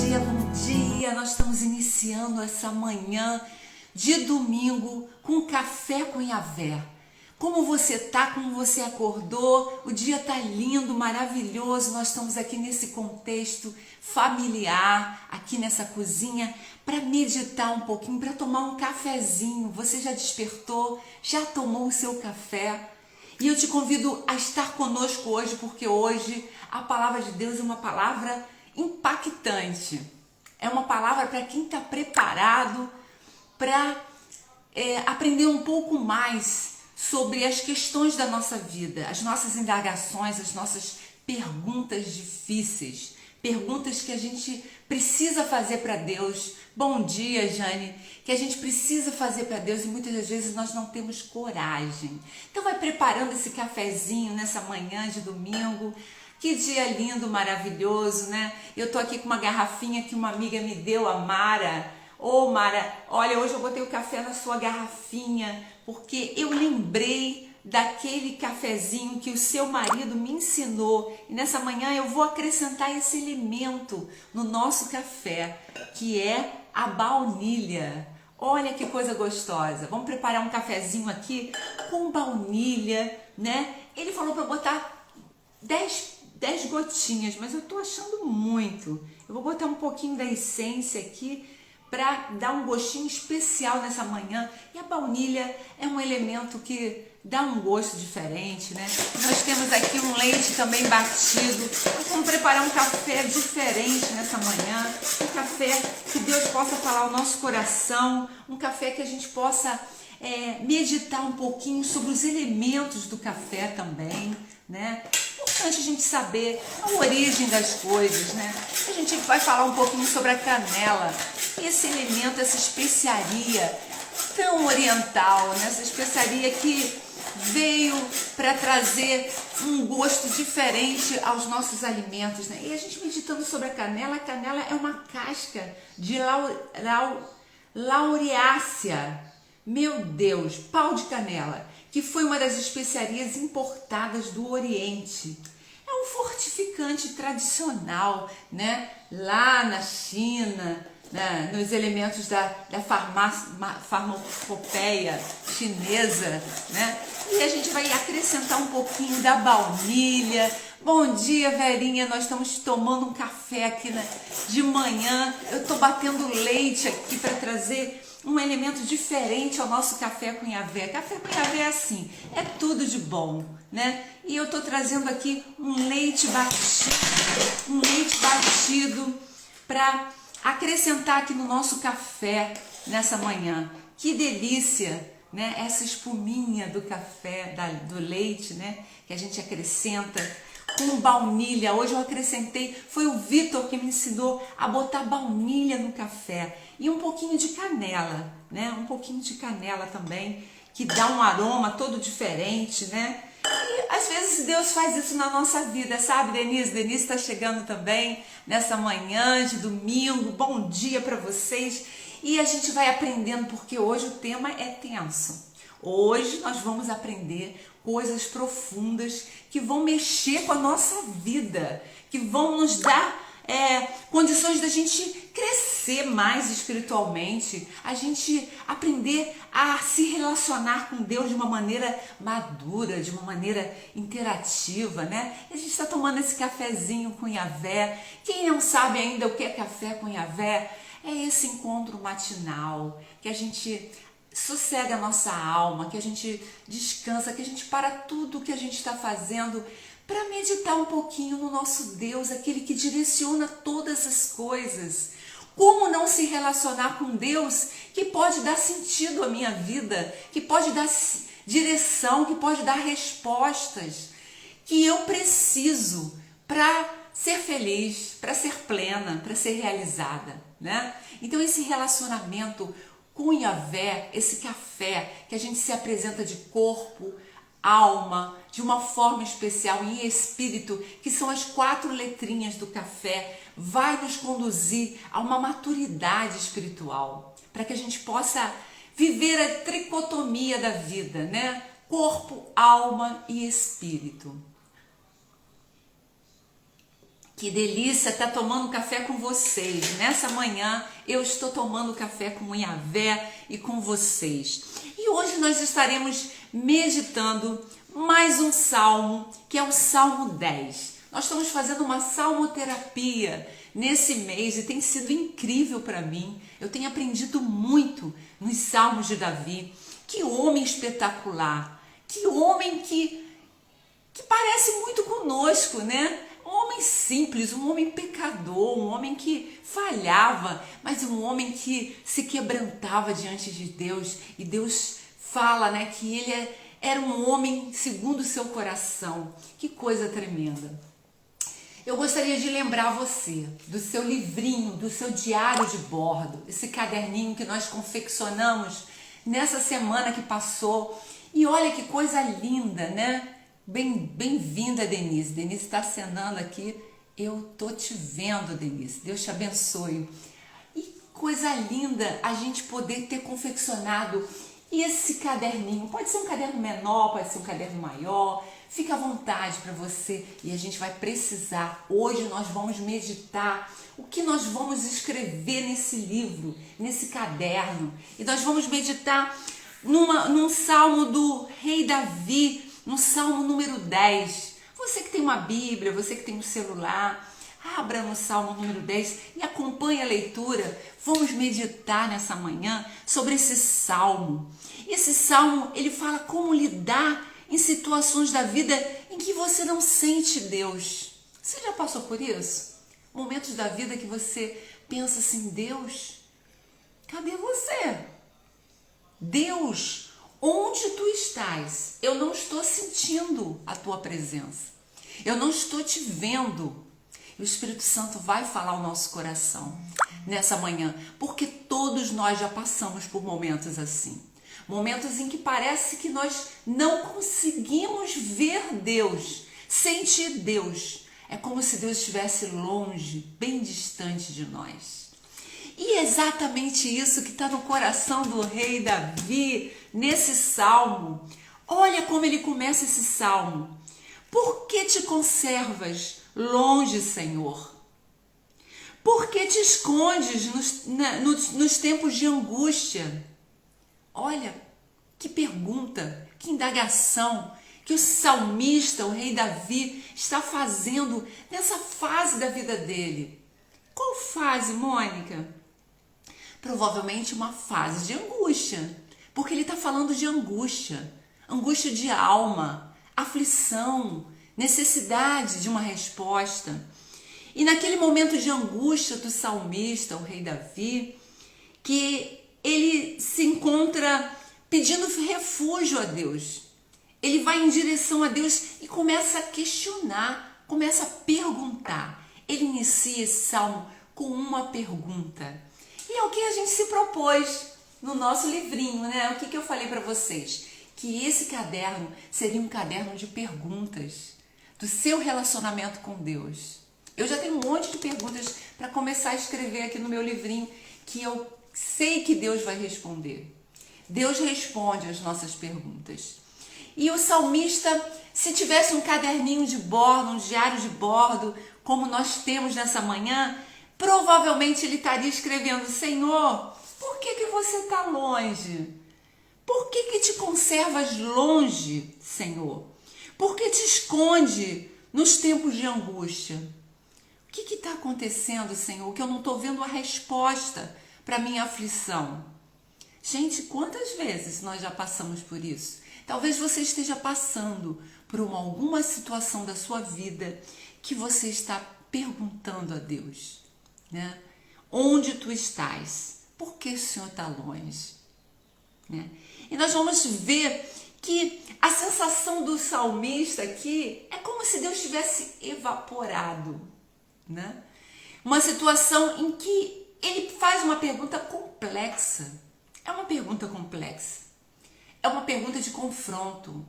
dia, bom dia! Nós estamos iniciando essa manhã de domingo com café com Yahvé. Como você tá? Como você acordou? O dia tá lindo, maravilhoso. Nós estamos aqui nesse contexto familiar, aqui nessa cozinha, para meditar um pouquinho, para tomar um cafezinho. Você já despertou? Já tomou o seu café? E eu te convido a estar conosco hoje, porque hoje a palavra de Deus é uma palavra impactante. É uma palavra para quem está preparado para aprender um pouco mais sobre as questões da nossa vida, as nossas indagações, as nossas perguntas difíceis, perguntas que a gente precisa fazer para Deus. Bom dia, Jane. Que a gente precisa fazer para Deus e muitas das vezes nós não temos coragem. Então vai preparando esse cafezinho nessa manhã de domingo. Que dia lindo, maravilhoso, né? Eu tô aqui com uma garrafinha que uma amiga me deu, a Mara. Ô, Mara, olha, hoje eu botei o café na sua garrafinha porque eu lembrei daquele cafezinho que o seu marido me ensinou. E nessa manhã eu vou acrescentar esse elemento no nosso café, que é a baunilha. Olha que coisa gostosa. Vamos preparar um cafezinho aqui com baunilha, né? Ele falou para botar 10 gotinhas, mas eu tô achando muito. Eu vou botar um pouquinho da essência aqui para dar um gostinho especial nessa manhã. E a baunilha é um elemento que dá um gosto diferente, né? Nós temos aqui um leite também batido. Nós vamos preparar um café diferente nessa manhã. Um café que Deus possa falar ao nosso coração. Um café que a gente possa meditar um pouquinho sobre os elementos do café também, né? Importante a gente saber a origem das coisas, né? A gente vai falar um pouquinho sobre a canela, esse elemento, essa especiaria tão oriental, né? Essa especiaria que veio para trazer um gosto diferente aos nossos alimentos, né? E a gente meditando sobre a canela é uma casca de laureácea, meu Deus, pau de canela, que foi uma das especiarias importadas do Oriente. É um fortificante tradicional, né? Lá na China, né? Nos elementos da farmacopeia chinesa, né? E a gente vai acrescentar um pouquinho da baunilha. Bom dia, Verinha, nós estamos tomando um café aqui de manhã. Eu estou batendo leite aqui para trazer um elemento diferente ao nosso café com Yahvé. Café com Yahvé é assim, é tudo de bom, né? E eu tô trazendo aqui um leite batido para acrescentar aqui no nosso café nessa manhã. Que delícia, né? Essa espuminha do café, do leite, né? Que a gente acrescenta com baunilha. Hoje eu acrescentei, foi o Vitor que me ensinou a botar baunilha no café. E um pouquinho de canela, né? Um pouquinho de canela também, que dá um aroma todo diferente, né? E às vezes Deus faz isso na nossa vida, sabe, Denise? Denise está chegando também nessa manhã de domingo. Bom dia para vocês. E a gente vai aprendendo, porque hoje o tema é tenso. Hoje nós vamos aprender coisas profundas que vão mexer com a nossa vida, que vão nos dar condições da gente crescer mais espiritualmente, a gente aprender a se relacionar com Deus de uma maneira madura, de uma maneira interativa, né? E a gente está tomando esse cafezinho com Yahvé. Quem não sabe ainda o que é café com Yahvé, é esse encontro matinal, que a gente sossega a nossa alma, que a gente descansa, que a gente para tudo o que a gente está fazendo para meditar um pouquinho no nosso Deus, aquele que direciona todas as coisas. Como não se relacionar com Deus que pode dar sentido à minha vida, que pode dar direção, que pode dar respostas que eu preciso para ser feliz, para ser plena, para ser realizada, né? Então esse relacionamento com Yahvé, esse café que a gente se apresenta de corpo, alma, de uma forma especial, em espírito, que são as 4 letrinhas do café, vai nos conduzir a uma maturidade espiritual, para que a gente possa viver a tricotomia da vida, né? Corpo, alma e espírito. Que delícia estar tomando café com vocês. Nessa manhã eu estou tomando café com Yahvé e com vocês. E hoje nós estaremos meditando mais um salmo, que é o Salmo 10. Nós estamos fazendo uma salmoterapia nesse mês e tem sido incrível para mim. Eu tenho aprendido muito nos salmos de Davi. Que homem espetacular, que homem que parece muito conosco, né? Um homem simples, um homem pecador, um homem que falhava, mas um homem que se quebrantava diante de Deus. E Deus fala, né, que ele era um homem segundo o seu coração. Que coisa tremenda. Eu gostaria de lembrar você do seu livrinho, do seu diário de bordo, esse caderninho que nós confeccionamos nessa semana que passou. E olha que coisa linda, né? Bem-vinda, Denise. Denise está acenando aqui. Eu tô te vendo, Denise. Deus te abençoe. E coisa linda a gente poder ter confeccionado esse caderninho. Pode ser um caderno menor, pode ser um caderno maior. Fica à vontade para você. E a gente vai precisar. Hoje nós vamos meditar o que nós vamos escrever nesse livro, nesse caderno. E nós vamos meditar num salmo do rei Davi, no Salmo número 10. Você que tem uma Bíblia, você que tem um celular, abra no Salmo número 10 e acompanhe a leitura. Vamos meditar nessa manhã sobre esse salmo. Esse salmo, ele fala como lidar em situações da vida em que você não sente Deus. Você já passou por isso? Momentos da vida que você pensa assim, Deus, cadê você? Deus, onde tu estás? Eu não estou sentindo a tua presença. Eu não estou te vendo. E o Espírito Santo vai falar ao nosso coração nessa manhã, porque todos nós já passamos por momentos assim. Momentos em que parece que nós não conseguimos ver Deus, sentir Deus. É como se Deus estivesse longe, bem distante de nós. E é exatamente isso que está no coração do rei Davi, nesse salmo. Olha como ele começa esse salmo. Por que te conservas longe, Senhor? Por que te escondes nos tempos de angústia? Olha, que pergunta, que indagação que o salmista, o rei Davi, está fazendo nessa fase da vida dele. Qual fase, Mônica? Provavelmente uma fase de angústia, porque ele está falando de angústia, angústia de alma, aflição, necessidade de uma resposta. E naquele momento de angústia do salmista, o rei Davi, que ele se encontra pedindo refúgio a Deus. Ele vai em direção a Deus e começa a questionar, começa a perguntar. Ele inicia esse salmo com uma pergunta. E é o que a gente se propôs no nosso livrinho, né? O que eu falei para vocês? Que esse caderno seria um caderno de perguntas do seu relacionamento com Deus. Eu já tenho um monte de perguntas para começar a escrever aqui no meu livrinho que eu sei que Deus vai responder. Deus responde às nossas perguntas. E o salmista, se tivesse um caderninho de bordo, um diário de bordo, como nós temos nessa manhã, provavelmente ele estaria escrevendo: Senhor, por que você está longe? Por que te conservas longe, Senhor? Por que te esconde nos tempos de angústia? O que está acontecendo, Senhor, que eu não estou vendo a resposta para a minha aflição? Gente, quantas vezes nós já passamos por isso? Talvez você esteja passando por alguma situação da sua vida que você está perguntando a Deus, né? Onde tu estás? Por que o Senhor está longe? Né? E nós vamos ver que a sensação do salmista aqui é como se Deus tivesse evaporado, né? Uma situação em que ele faz uma pergunta complexa. É uma pergunta complexa. É uma pergunta de confronto.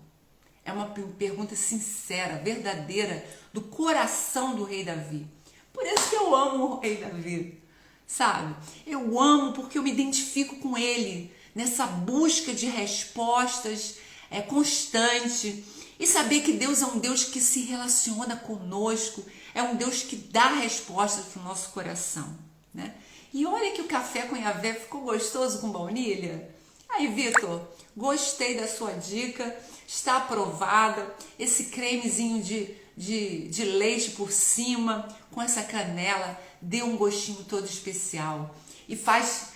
É uma pergunta sincera, verdadeira, do coração do rei Davi. Por isso que eu amo o rei Davi, sabe? Eu amo porque eu me identifico com ele nessa busca de respostas constante. E saber que Deus é um Deus que se relaciona conosco, é um Deus que dá respostas para o nosso coração, né? E olha que o café com Yahvé ficou gostoso com baunilha. Aí, Vitor, gostei da sua dica, está aprovada. Esse cremezinho de leite por cima, com essa canela, deu um gostinho todo especial. E faz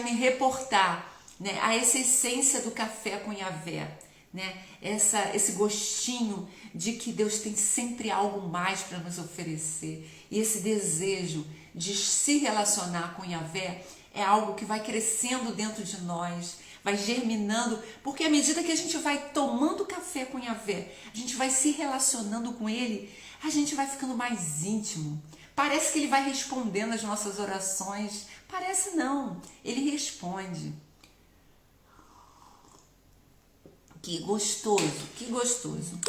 me reportar, né, a essa essência do café com Yahvé, né? Esse gostinho de que Deus tem sempre algo mais para nos oferecer. E esse desejo de se relacionar com Yahvé é algo que vai crescendo dentro de nós, vai germinando, porque à medida que a gente vai tomando café com Yahvé, a gente vai se relacionando com Ele, a gente vai ficando mais íntimo. Parece que Ele vai respondendo as nossas orações. Parece não, Ele responde. Que gostoso, que gostoso.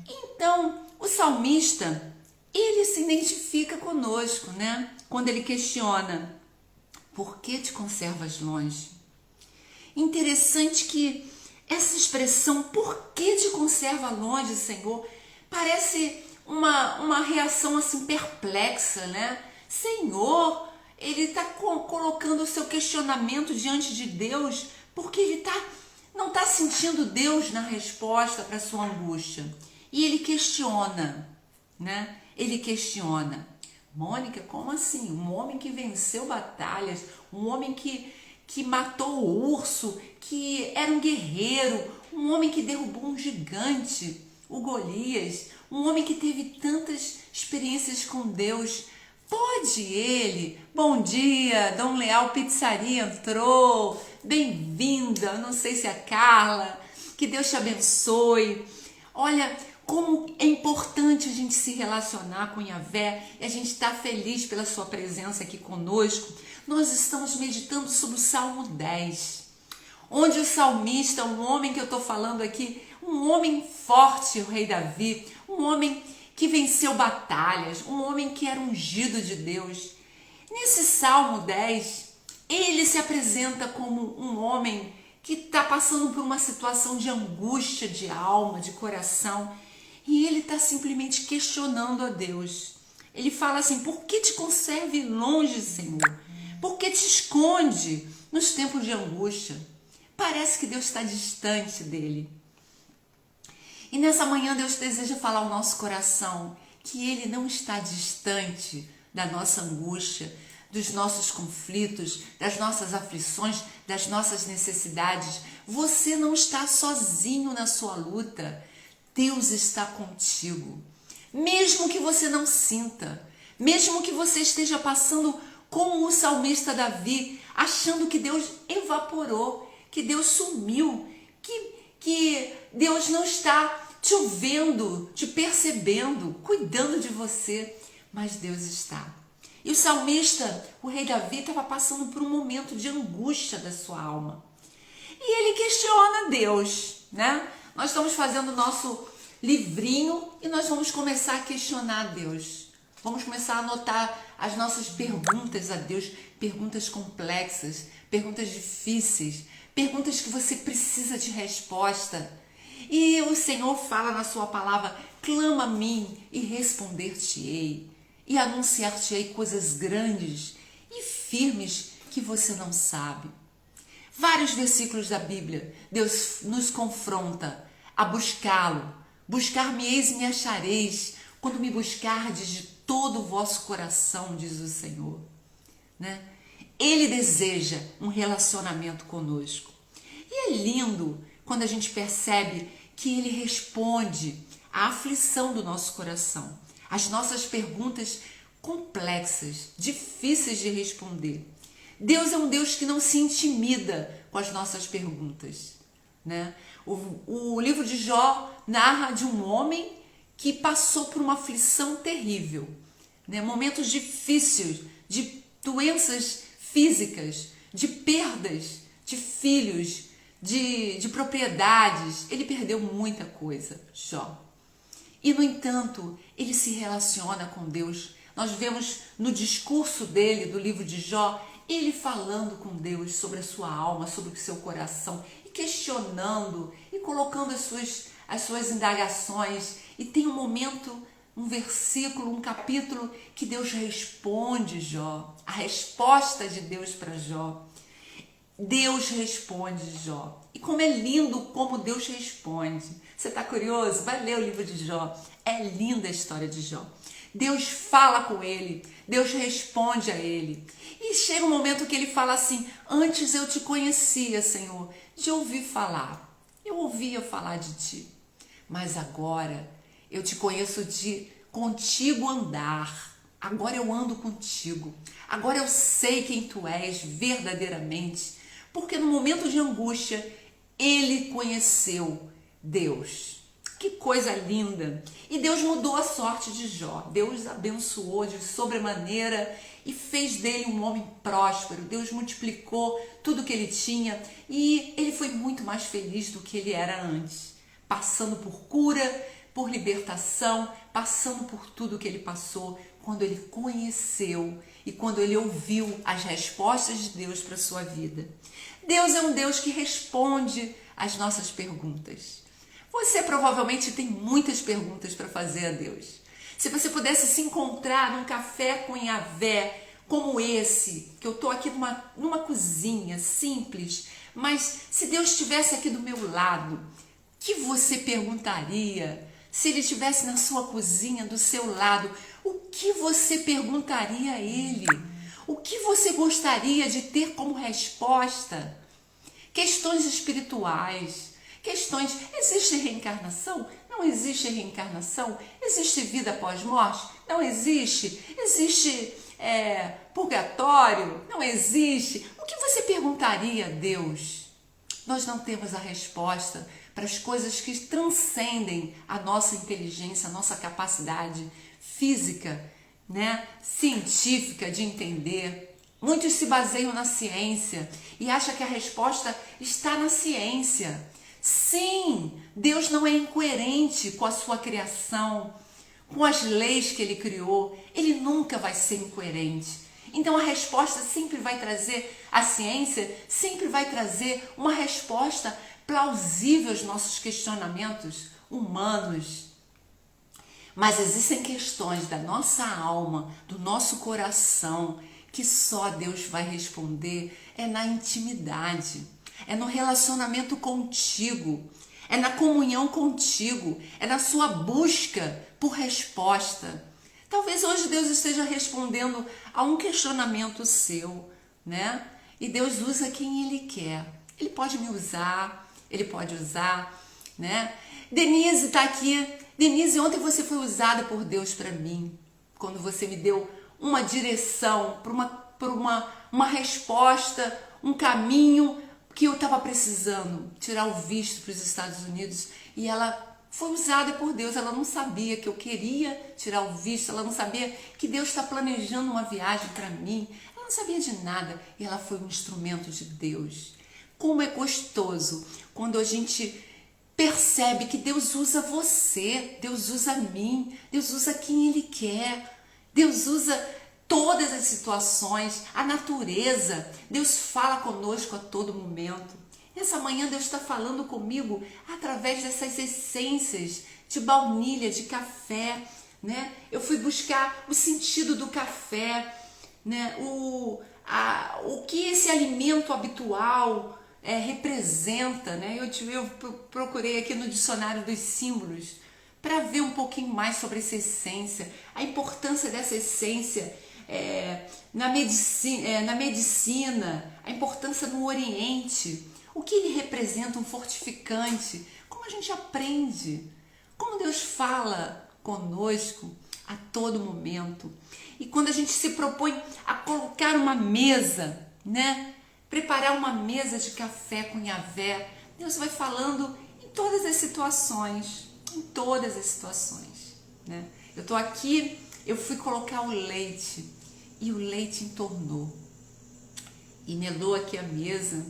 Então, o salmista, ele se identifica conosco, né? Quando ele questiona, por que te conservas longe? Interessante que essa expressão, por que te conserva longe, Senhor, parece uma reação assim perplexa, né? Senhor, ele está colocando o seu questionamento diante de Deus, porque ele não está sentindo Deus na resposta para a sua angústia. E ele questiona, né? Ele questiona. Mônica, como assim? Um homem que venceu batalhas, um homem que matou o urso, que era um guerreiro, um homem que derrubou um gigante, o Golias, um homem que teve tantas experiências com Deus. Pode ele? Bom dia, Dom Leal Pizzaria entrou, bem-vinda, não sei se é a Carla, que Deus te abençoe. Olha, como é importante a gente se relacionar com Yahvé e a gente está feliz pela sua presença aqui conosco. Nós estamos meditando sobre o Salmo 10, onde o salmista, um homem que eu estou falando aqui, um homem forte, o rei Davi, um homem que venceu batalhas, um homem que era ungido de Deus. Nesse Salmo 10, ele se apresenta como um homem que está passando por uma situação de angústia de alma, de coração, e ele está simplesmente questionando a Deus. Ele fala assim, por que te conserve longe, Senhor? Por que te esconde nos tempos de angústia? Parece que Deus está distante dele. E nessa manhã Deus deseja falar ao nosso coração que Ele não está distante da nossa angústia, dos nossos conflitos, das nossas aflições, das nossas necessidades. Você não está sozinho na sua luta. Deus está contigo. Mesmo que você não sinta, mesmo que você esteja passando como o salmista Davi, achando que Deus evaporou, que Deus sumiu, que Deus não está te ouvindo, te percebendo, cuidando de você, mas Deus está. E o salmista, o rei Davi, estava passando por um momento de angústia da sua alma. E ele questiona Deus, né? Nós estamos fazendo o nosso livrinho e nós vamos começar a questionar Deus. Vamos começar a anotar as nossas perguntas a Deus, perguntas complexas, perguntas difíceis, perguntas que você precisa de resposta. E o Senhor fala na sua palavra, clama a mim e responder-te-ei, e anunciar-te-ei coisas grandes e firmes que você não sabe. Vários versículos da Bíblia, Deus nos confronta a buscá-lo. Buscar-me-eis e me achareis, quando me buscardes de todo o vosso coração, diz o Senhor. Né? Ele deseja um relacionamento conosco. E é lindo quando a gente percebe que Ele responde à aflição do nosso coração, às nossas perguntas complexas, difíceis de responder. Deus é um Deus que não se intimida com as nossas perguntas, né? O livro de Jó narra de um homem que passou por uma aflição terrível, né? Momentos difíceis, de doenças físicas, de perdas de filhos, de propriedades. Ele perdeu muita coisa, Jó. E, no entanto, ele se relaciona com Deus. Nós vemos no discurso dele, do livro de Jó, ele falando com Deus sobre a sua alma, sobre o seu coração, e questionando, e colocando as suas indagações, e tem um momento, um versículo, um capítulo que Deus responde Jó, a resposta de Deus para Jó. Deus responde Jó. E como é lindo como Deus responde. Você está curioso? Vai ler o livro de Jó. É linda a história de Jó. Deus fala com ele, Deus responde a ele. E chega um momento que ele fala assim: antes eu te conhecia, Senhor, de ouvir falar. Eu ouvia falar de ti. Mas agora eu te conheço de contigo andar. Agora eu ando contigo. Agora eu sei quem tu és verdadeiramente. Porque no momento de angústia, ele conheceu Deus. Que coisa linda! E Deus mudou a sorte de Jó. Deus abençoou de sobremaneira e fez dele um homem próspero. Deus multiplicou tudo que ele tinha e ele foi muito mais feliz do que ele era antes. Passando por cura, por libertação, passando por tudo que ele passou quando ele conheceu e quando ele ouviu as respostas de Deus para a sua vida. Deus é um Deus que responde às nossas perguntas. Você provavelmente tem muitas perguntas para fazer a Deus. Se você pudesse se encontrar num café com Yahvé como esse, que eu estou aqui numa cozinha simples, mas se Deus estivesse aqui do meu lado, o que você perguntaria? Se ele estivesse na sua cozinha, do seu lado, o que você perguntaria a ele? O que você gostaria de ter como resposta? Questões espirituais, questões: existe reencarnação? Não existe reencarnação? Existe vida após morte? Não existe? Existe purgatório? Não existe? O que você perguntaria a Deus? Nós não temos a resposta para as coisas que transcendem a nossa inteligência, a nossa capacidade física, científica de entender. Muitos se baseiam na ciência e acham que a resposta está na ciência. Sim, Deus não é incoerente com a sua criação, com as leis que ele criou. Ele nunca vai ser incoerente. Então a resposta sempre vai trazer, a ciência sempre vai trazer uma resposta plausível aos nossos questionamentos humanos. Mas existem questões da nossa alma, do nosso coração, que só Deus vai responder. É na intimidade, é no relacionamento contigo, é na comunhão contigo, é na sua busca por resposta. Talvez hoje Deus esteja respondendo a um questionamento seu, E Deus usa quem Ele quer. Ele pode me usar, Ele pode usar, Denise está aqui. Denise, ontem você foi usada por Deus para mim, quando você me deu uma direção, para uma resposta, um caminho que eu estava precisando, tirar o visto para os Estados Unidos, e ela foi usada por Deus. Ela não sabia que eu queria tirar o visto, ela não sabia que Deus está planejando uma viagem para mim, ela não sabia de nada, e ela foi um instrumento de Deus. Como é gostoso quando a gente percebe que Deus usa você, Deus usa mim, Deus usa quem Ele quer, Deus usa todas as situações, a natureza. Deus fala conosco a todo momento. Nessa manhã Deus está falando comigo através dessas essências de baunilha, de café, Eu fui buscar o sentido do café, o que esse alimento habitual representa, Eu procurei aqui no dicionário dos símbolos para ver um pouquinho mais sobre essa essência, a importância dessa essência na medicina, a importância no Oriente, o que ele representa, um fortificante, como a gente aprende, como Deus fala conosco a todo momento. E quando a gente se propõe a colocar uma mesa, preparar uma mesa de café com Yahvé, Deus vai falando em todas as situações, Eu estou aqui, eu fui colocar o leite e o leite entornou e melou aqui a mesa,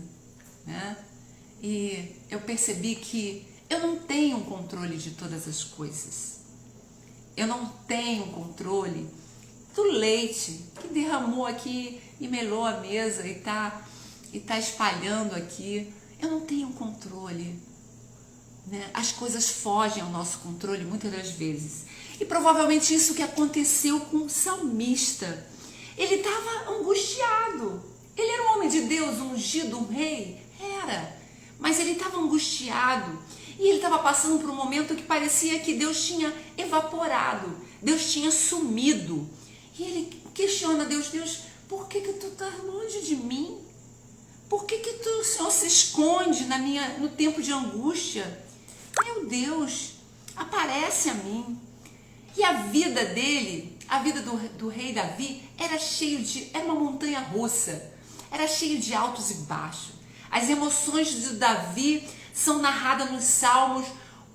E eu percebi que eu não tenho um controle de todas as coisas. Eu não tenho um controle do leite que derramou aqui e melou a mesa e tá espalhando aqui. Eu não tenho controle, né? As coisas fogem ao nosso controle muitas das vezes. E provavelmente isso que aconteceu com o salmista. Ele estava angustiado. Ele era um homem de Deus, ungido, um rei? Era. Mas ele estava angustiado. E ele estava passando por um momento que parecia que Deus tinha evaporado. Deus tinha sumido. E ele questiona Deus, por que tu estás longe de mim? Por que o Senhor se esconde no tempo de angústia? Meu Deus, aparece a mim. E a vida dele, a vida do rei Davi, era uma montanha russa. Era cheio de altos e baixos. As emoções de Davi são narradas nos Salmos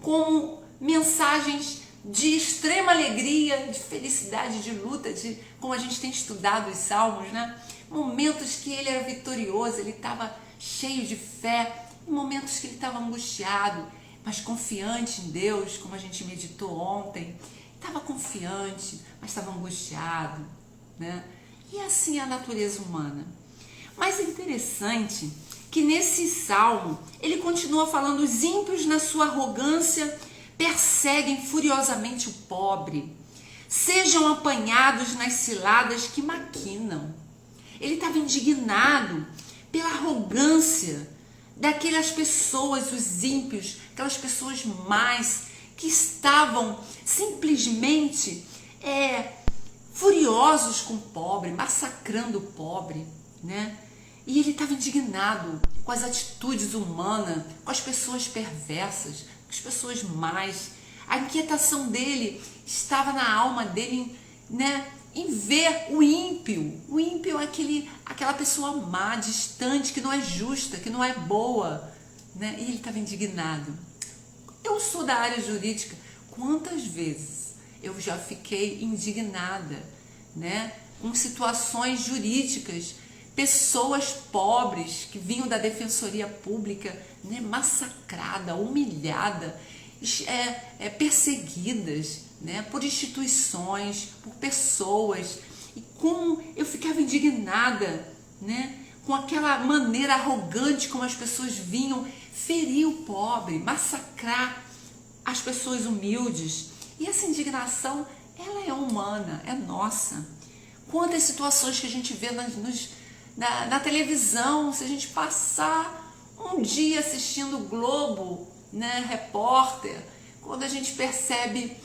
como mensagens de extrema alegria, de felicidade, de luta, como a gente tem estudado os Salmos, né? Momentos que ele era vitorioso, ele estava cheio de fé, momentos que ele estava angustiado, mas confiante em Deus, como a gente meditou ontem. Estava confiante, mas estava angustiado, né? E assim é a natureza humana. Mas é interessante que nesse salmo ele continua falando: os ímpios na sua arrogância perseguem furiosamente o pobre, sejam apanhados nas ciladas que maquinam. Ele estava indignado pela arrogância daquelas pessoas, os ímpios, aquelas pessoas más que estavam simplesmente furiosos com o pobre, massacrando o pobre, né? E ele estava indignado com as atitudes humanas, com as pessoas perversas, com as pessoas más. A inquietação dele estava na alma dele, né? Em ver o ímpio. O ímpio é aquela pessoa má, distante, que não é justa, que não é boa, né? E ele estava indignado. Eu sou da área jurídica. Quantas vezes eu já fiquei indignada, né? Com situações jurídicas, pessoas pobres que vinham da defensoria pública, né? Massacrada, humilhada, perseguidas, né? Por instituições, por pessoas. E como eu ficava indignada, né? Com aquela maneira arrogante como as pessoas vinham ferir o pobre, massacrar as pessoas humildes. E essa indignação, ela é humana, é nossa. Quantas situações que a gente vê na televisão, se a gente passar um dia assistindo o Globo, né, Repórter, quando a gente percebe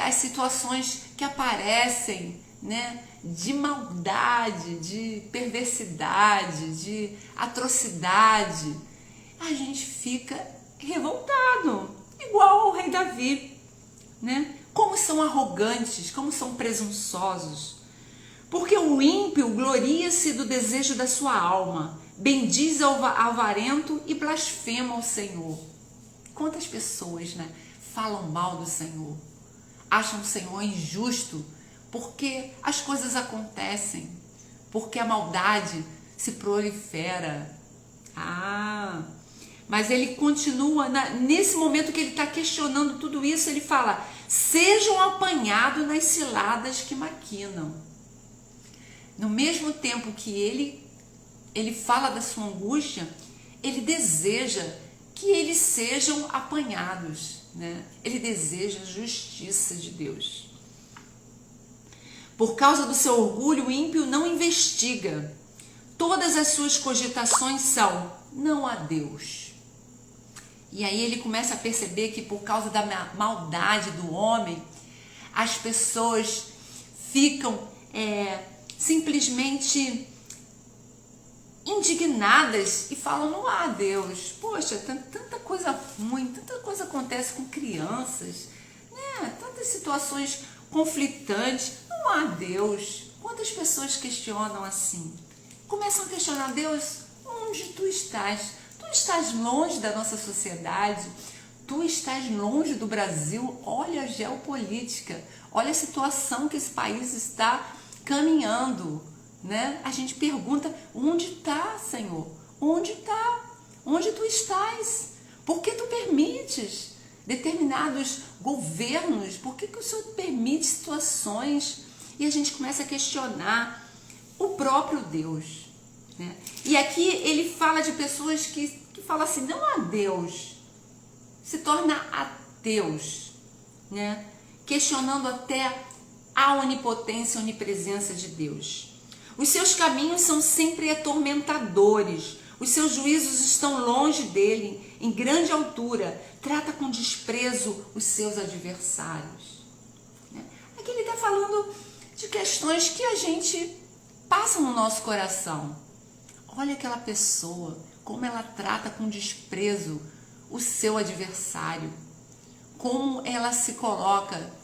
as situações que aparecem, né, de maldade, de perversidade, de atrocidade, a gente fica revoltado, igual ao rei Davi, né? Como são arrogantes, como são presunçosos. Porque o ímpio gloria-se do desejo da sua alma, bendiz ao avarento e blasfema ao Senhor. Quantas pessoas, né, falam mal do Senhor, acham o Senhor injusto, porque as coisas acontecem, porque a maldade se prolifera. Mas ele continua, nesse momento que ele está questionando tudo isso, ele fala: sejam apanhados nas ciladas que maquinam. No mesmo tempo que ele fala da sua angústia, ele deseja que eles sejam apanhados, né? Ele deseja a justiça de Deus. Por causa do seu orgulho, o ímpio não investiga. Todas as suas cogitações são: não há Deus. E aí ele começa a perceber que por causa da maldade do homem, as pessoas ficam simplesmente indignadas e falam: não há Deus. Poxa, tanta coisa ruim, tanta coisa acontece com crianças, né? Tantas situações conflitantes, não há Deus. Quantas pessoas questionam assim? Começam a questionar: Deus, onde tu estás? Tu estás longe da nossa sociedade, tu estás longe do Brasil. Olha a geopolítica, olha a situação que esse país está caminhando, né? A gente pergunta: onde está, Senhor? Onde está? Onde tu estás? Por que tu permites determinados governos? Por que o Senhor permite situações? E a gente começa a questionar o próprio Deus, né? E aqui ele fala de pessoas que falam assim: não há Deus. se torna ateus, né? Questionando até a onipotência e onipresença de Deus. Os seus caminhos são sempre atormentadores, os seus juízos estão longe dele, em grande altura, trata com desprezo os seus adversários. Aqui ele está falando de questões que a gente passa no nosso coração. Olha aquela pessoa, como ela trata com desprezo o seu adversário, como ela se coloca.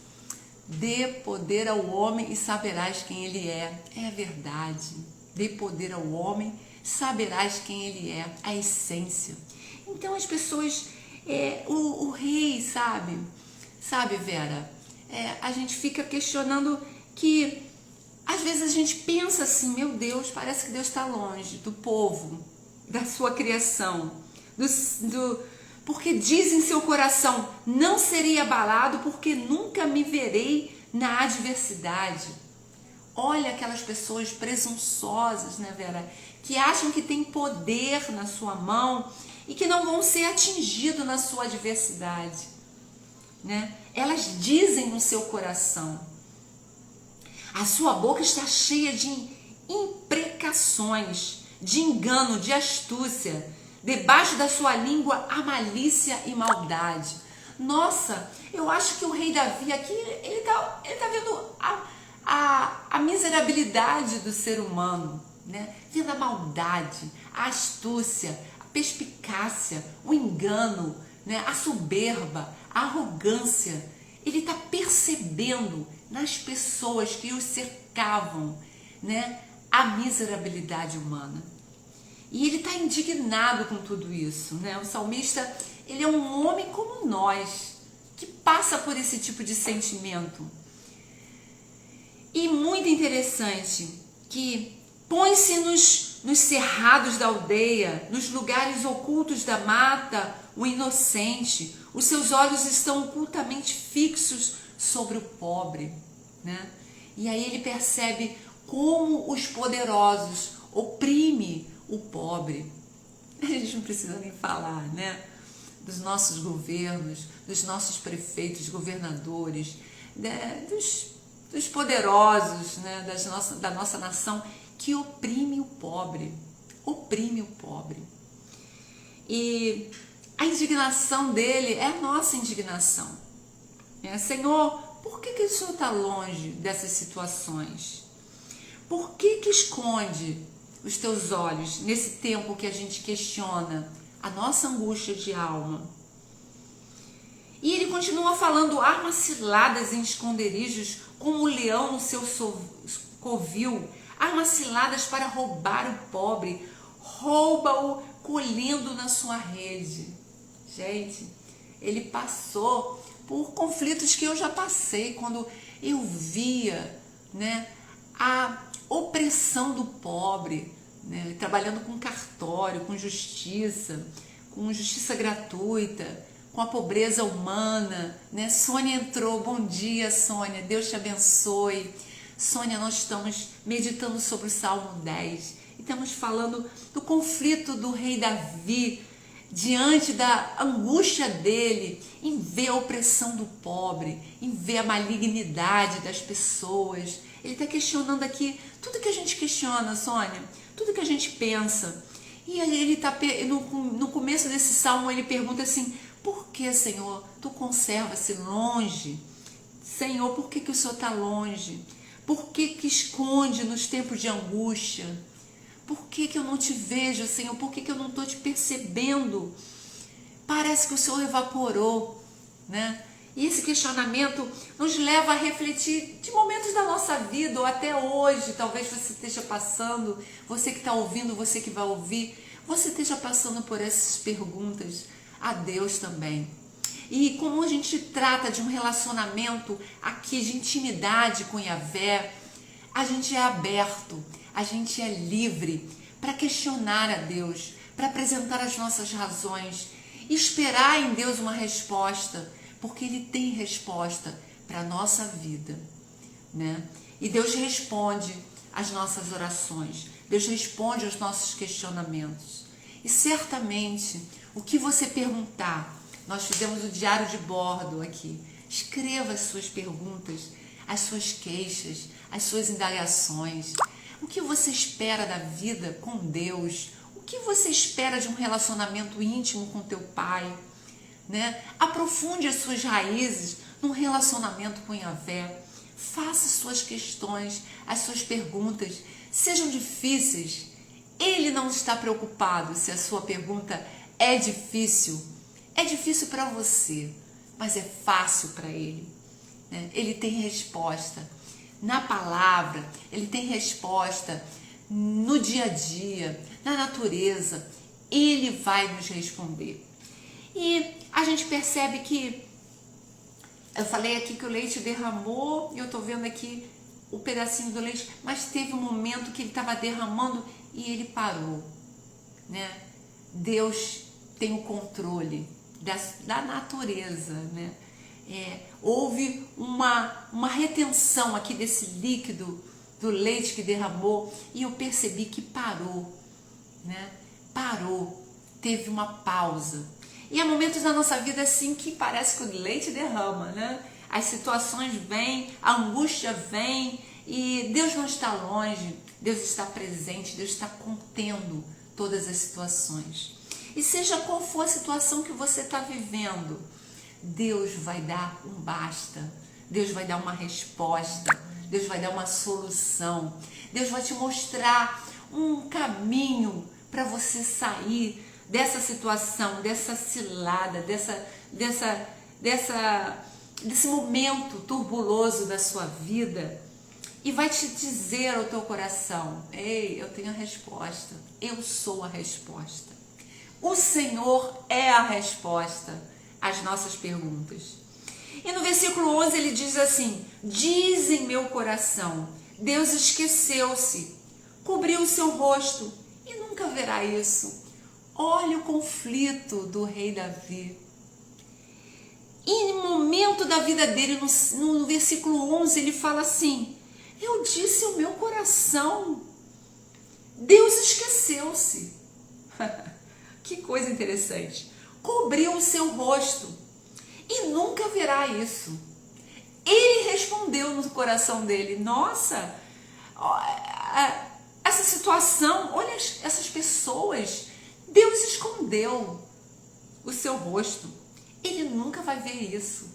Dê poder ao homem e saberás quem ele é. É verdade. Dê poder ao homem, saberás quem ele é, a essência. Então as pessoas, o rei, sabe, Vera, a gente fica questionando que às vezes a gente pensa assim, meu Deus, parece que Deus está longe do povo, da sua criação, porque diz em seu coração, não serei abalado porque nunca me verei na adversidade. Olha aquelas pessoas presunçosas, né, Vera, que acham que tem poder na sua mão e que não vão ser atingidos na sua adversidade, né? Elas dizem no seu coração. A sua boca está cheia de imprecações, de engano, de astúcia. Debaixo da sua língua há malícia e maldade. Nossa, eu acho que o rei Davi aqui, ele tá vendo a miserabilidade do ser humano, né? Vendo a maldade, a astúcia, a perspicácia, o engano, né? A soberba, a arrogância. Ele está percebendo nas pessoas que os cercavam, né? A miserabilidade humana. E ele está indignado com tudo isso, né? O salmista, ele é um homem como nós, que passa por esse tipo de sentimento. E muito interessante que põe-se nos cerrados da aldeia, nos lugares ocultos da mata, o inocente. Os seus olhos estão ocultamente fixos sobre o pobre, né? E aí ele percebe como os poderosos oprimem o pobre. A gente não precisa nem falar, né? Dos nossos governos, dos nossos prefeitos, governadores, né? dos poderosos, né? Da nossa nação, que oprime o pobre. Oprime o pobre. E a indignação dele é a nossa indignação. Senhor, por que o Senhor está longe dessas situações? Por que esconde os teus olhos nesse tempo que a gente questiona a nossa angústia de alma? E ele continua falando, armas ciladas em esconderijos, como o leão no seu covil, armas ciladas para roubar o pobre, rouba-o colhendo na sua rede. Gente, ele passou por conflitos que eu já passei, quando eu via, né, a opressão do pobre, né, trabalhando com cartório, com justiça gratuita, com a pobreza humana, né? Sônia entrou, bom dia, Sônia, Deus te abençoe. Sônia, nós estamos meditando sobre o Salmo 10 e estamos falando do conflito do rei Davi diante da angústia dele em ver a opressão do pobre, em ver a malignidade das pessoas. Ele está questionando aqui tudo que a gente questiona, Sônia, tudo que a gente pensa. E aí ele está, no começo desse salmo, ele pergunta assim, por que, Senhor, tu conservas-se longe? Senhor, por que o Senhor está longe? Por que esconde nos tempos de angústia? Por que eu não te vejo, Senhor? Por que eu não estou te percebendo? Parece que o Senhor evaporou, né? E esse questionamento nos leva a refletir de momentos da nossa vida, ou até hoje, talvez você esteja passando, você que está ouvindo, você que vai ouvir, você esteja passando por essas perguntas a Deus também. E como a gente trata de um relacionamento aqui de intimidade com Yahvé, a gente é aberto, a gente é livre para questionar a Deus, para apresentar as nossas razões, esperar em Deus uma resposta, porque Ele tem resposta para a nossa vida, né? E Deus responde às nossas orações, Deus responde aos nossos questionamentos. E certamente, o que você perguntar, Nós fizemos o diário de bordo aqui. Escreva as suas perguntas, as suas queixas, as suas indagações. O que você espera da vida com Deus? O que você espera de um relacionamento íntimo com teu pai? Né? Aprofunde as suas raízes num relacionamento com Yahvé. Faça suas questões, as suas perguntas, sejam difíceis. Ele não está preocupado se a sua pergunta é difícil. É difícil para você, mas é fácil para ele. Né? Ele tem resposta na palavra, ele tem resposta no dia a dia, na natureza. Ele vai nos responder. E a gente percebe que, eu falei aqui que o leite derramou, e eu estou vendo aqui o pedacinho do leite, mas teve um momento que ele estava derramando e ele parou, né? Deus tem o controle da natureza, né? Houve uma retenção aqui desse líquido do leite que derramou e eu percebi que parou, né? Parou, teve uma pausa. E há momentos na nossa vida assim que parece que o leite derrama, né? As situações vêm, a angústia vem e Deus não está longe, Deus está presente, Deus está contendo todas as situações. E seja qual for a situação que você está vivendo, Deus vai dar um basta, Deus vai dar uma resposta, Deus vai dar uma solução, Deus vai te mostrar um caminho para você sair dessa situação, dessa cilada, desse momento turbuloso da sua vida e vai te dizer ao teu coração: ei, eu tenho a resposta, eu sou a resposta. O Senhor é a resposta às nossas perguntas. E no versículo 11 ele diz assim: diz em meu coração, Deus esqueceu-se, cobriu o seu rosto e nunca verá isso. Olha o conflito do rei Davi. E no momento da vida dele, no versículo 11, ele fala assim: eu disse ao meu coração, Deus esqueceu-se. Que coisa interessante. Cobriu o seu rosto e nunca verá isso. Ele respondeu no coração dele: nossa, essa situação, olha essas pessoas, Deus escondeu o seu rosto. Ele nunca vai ver isso,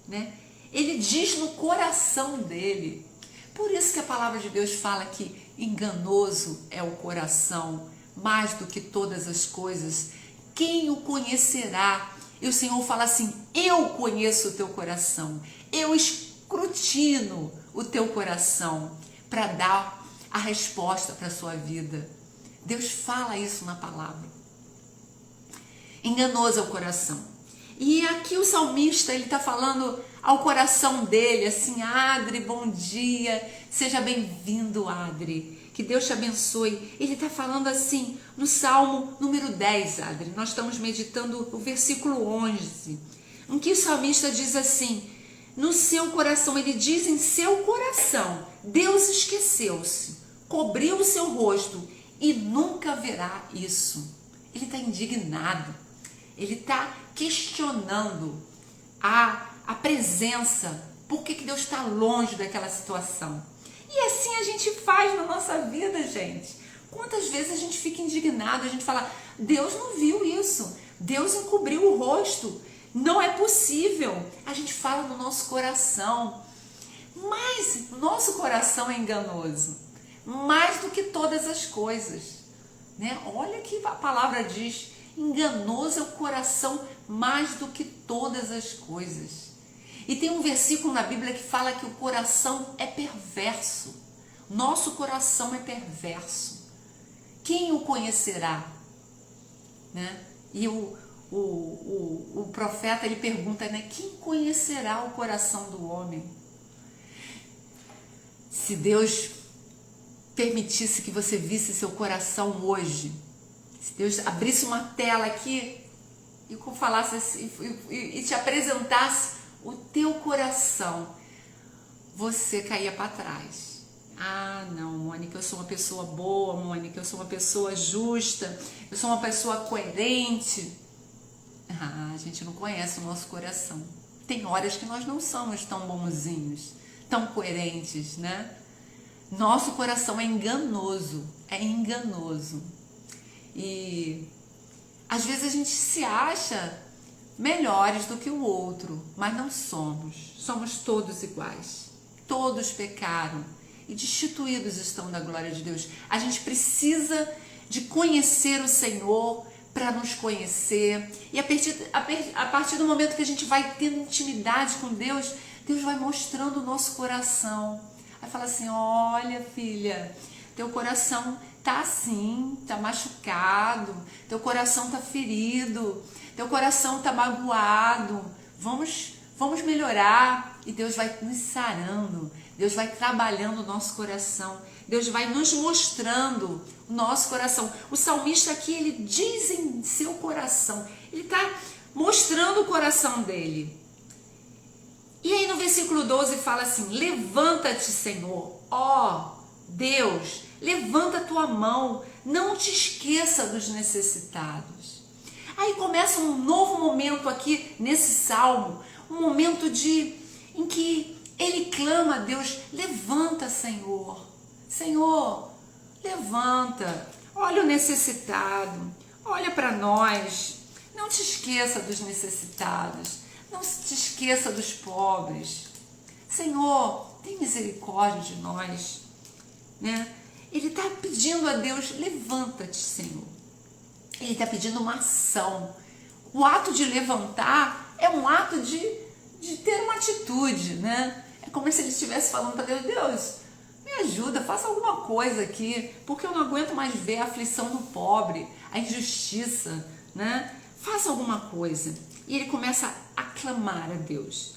né? Ele diz no coração dele. Por isso que a palavra de Deus fala que enganoso é o coração, mais do que todas as coisas. Quem o conhecerá? E o Senhor fala assim: eu conheço o teu coração, eu escrutino o teu coração para dar a resposta para a sua vida. Deus fala isso na palavra. Enganoso é o coração. E aqui o salmista, ele está falando ao coração dele, assim: Adri, bom dia, seja bem-vindo, Adri, que Deus te abençoe. Ele está falando assim, no Salmo número 10, Adri, nós estamos meditando o versículo 11, em que o salmista diz assim, no seu coração, ele diz em seu coração, Deus esqueceu-se, cobriu o seu rosto e nunca verá isso. Ele está indignado, ele está questionando a presença, por que Deus está longe daquela situação. E assim a gente faz na nossa vida, gente. Quantas vezes a gente fica indignado, a gente fala, Deus não viu isso, Deus encobriu o rosto, não é possível. A gente fala no nosso coração, mas nosso coração é enganoso, mais do que todas as coisas, né? Olha que a palavra diz, enganoso é o coração mais do que todas as coisas. E tem um versículo na Bíblia que fala que o coração é perverso. Nosso coração é perverso. Quem o conhecerá? Né? E o profeta, ele pergunta, né? Quem conhecerá o coração do homem? Se Deus permitisse que você visse seu coração hoje, se Deus abrisse uma tela aqui e falasse assim, e te apresentasse o teu coração, você caía para trás. Ah, não, Mônica, eu sou uma pessoa boa, Mônica, eu sou uma pessoa justa, eu sou uma pessoa coerente. A gente não conhece o nosso coração. Tem horas que nós não somos tão bonzinhos, tão coerentes, né? Nosso coração é enganoso, E às vezes a gente se acha melhores do que o outro, mas não somos. Somos todos iguais. Todos pecaram e destituídos estão da glória de Deus. A gente precisa de conhecer o Senhor para nos conhecer. E a partir do momento que a gente vai tendo intimidade com Deus, Deus vai mostrando o nosso coração. Vai falar assim: olha, filha, teu coração tá assim, tá machucado, teu coração tá ferido, teu coração tá magoado. Vamos melhorar. E Deus vai nos sarando, Deus vai trabalhando o nosso coração, Deus vai nos mostrando o nosso coração. O salmista aqui, ele diz em seu coração, ele está mostrando o coração dele. E aí no versículo 12 fala assim: levanta-te, Senhor, ó Deus, levanta a tua mão, não te esqueça dos necessitados. Aí começa um novo momento aqui nesse salmo, um momento em que ele clama a Deus: levanta, Senhor, Senhor, levanta, olha o necessitado, olha para nós, não te esqueça dos necessitados, não te esqueça dos pobres, Senhor, tem misericórdia de nós, né? Ele está pedindo a Deus: levanta-te, Senhor. Ele está pedindo uma ação. O ato de levantar é um ato de ter uma atitude, né? É como se ele estivesse falando para Deus: Deus, me ajuda, faça alguma coisa aqui, porque eu não aguento mais ver a aflição do pobre, a injustiça, né? Faça alguma coisa. E ele começa a clamar a Deus.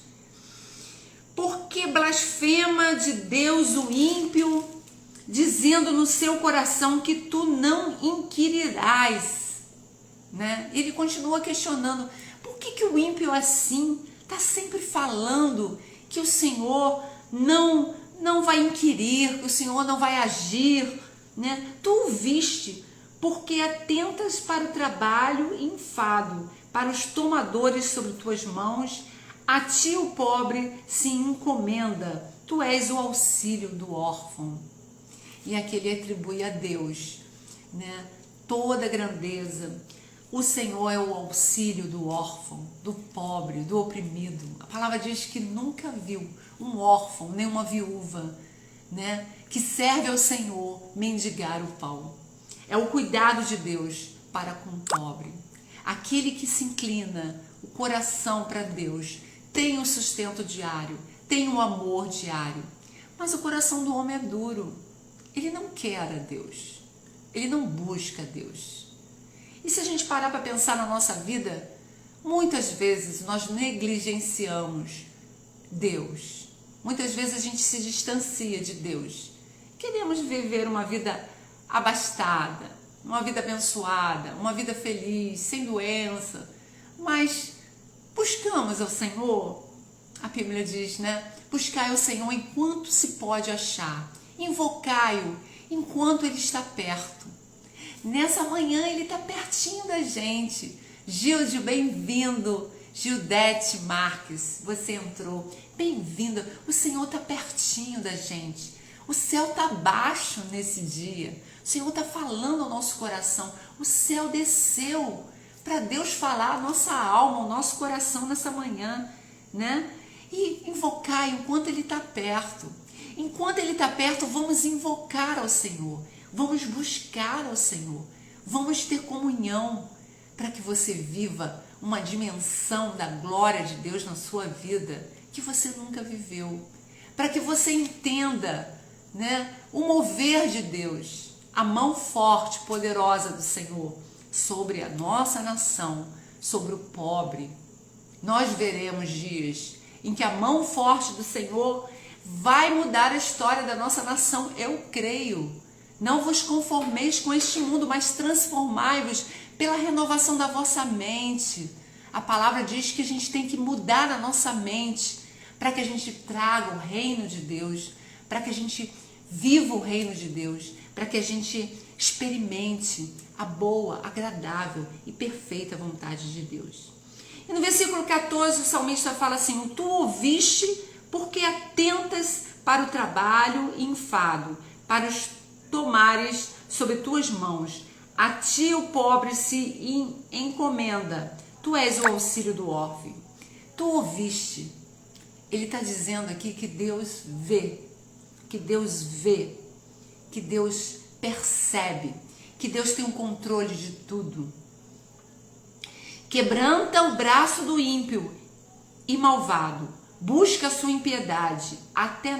Porque blasfema de Deus o ímpio, dizendo no seu coração que tu não inquirirás, né? Ele continua questionando: por que o ímpio assim está sempre falando que o Senhor não vai inquirir, que o Senhor não vai agir, né? Tu o viste, porque atentas para o trabalho e enfado, para os tomadores sobre tuas mãos, a ti o pobre se encomenda, tu és o auxílio do órfão. E aqui ele atribui a Deus, né, toda a grandeza. O Senhor é o auxílio do órfão, do pobre, do oprimido. A palavra diz que nunca viu um órfão, nem uma viúva, né, que serve ao Senhor mendigar o pão. É o cuidado de Deus para com o pobre. Aquele que se inclina o coração para Deus tem o sustento diário, tem o amor diário. Mas o coração do homem é duro. Ele não quer a Deus. Ele não busca a Deus. E se a gente parar para pensar na nossa vida, muitas vezes nós negligenciamos Deus. Muitas vezes a gente se distancia de Deus. Queremos viver uma vida abastada, uma vida abençoada, uma vida feliz, sem doença. Mas buscamos ao Senhor. A Bíblia diz, né? Buscai o Senhor enquanto se pode achar. Invocai-o enquanto ele está perto. Nessa manhã ele está pertinho da gente. Gilde, bem-vindo. Gildete Marques, você entrou. Bem-vinda. O Senhor está pertinho da gente. O céu está baixo nesse dia. O Senhor está falando ao nosso coração. O céu desceu para Deus falar a nossa alma, o nosso coração nessa manhã, né? E invocar enquanto ele está perto. Enquanto ele está perto, vamos invocar ao Senhor. Vamos buscar ao Senhor. Vamos ter comunhão para que você viva uma dimensão da glória de Deus na sua vida que você nunca viveu. Para que você entenda, né, o mover de Deus, a mão forte, poderosa do Senhor sobre a nossa nação, sobre o pobre. Nós veremos dias em que a mão forte do Senhor vai mudar a história da nossa nação, eu creio. Não vos conformeis com este mundo, mas transformai-vos pela renovação da vossa mente. A palavra diz que a gente tem que mudar a nossa mente para que a gente traga o reino de Deus, para que a gente viva o reino de Deus, para que a gente experimente a boa, agradável e perfeita vontade de Deus. E no versículo 14 o salmista fala assim: tu ouviste porque atentas para o trabalho e enfado, para os tomares sobre tuas mãos. A ti o pobre se encomenda, tu és o auxílio do órfão. Tu ouviste. Ele está dizendo aqui que Deus vê, que Deus vê, que Deus percebe, que Deus tem o controle de tudo. Quebranta o braço do ímpio e malvado, busca a sua impiedade, até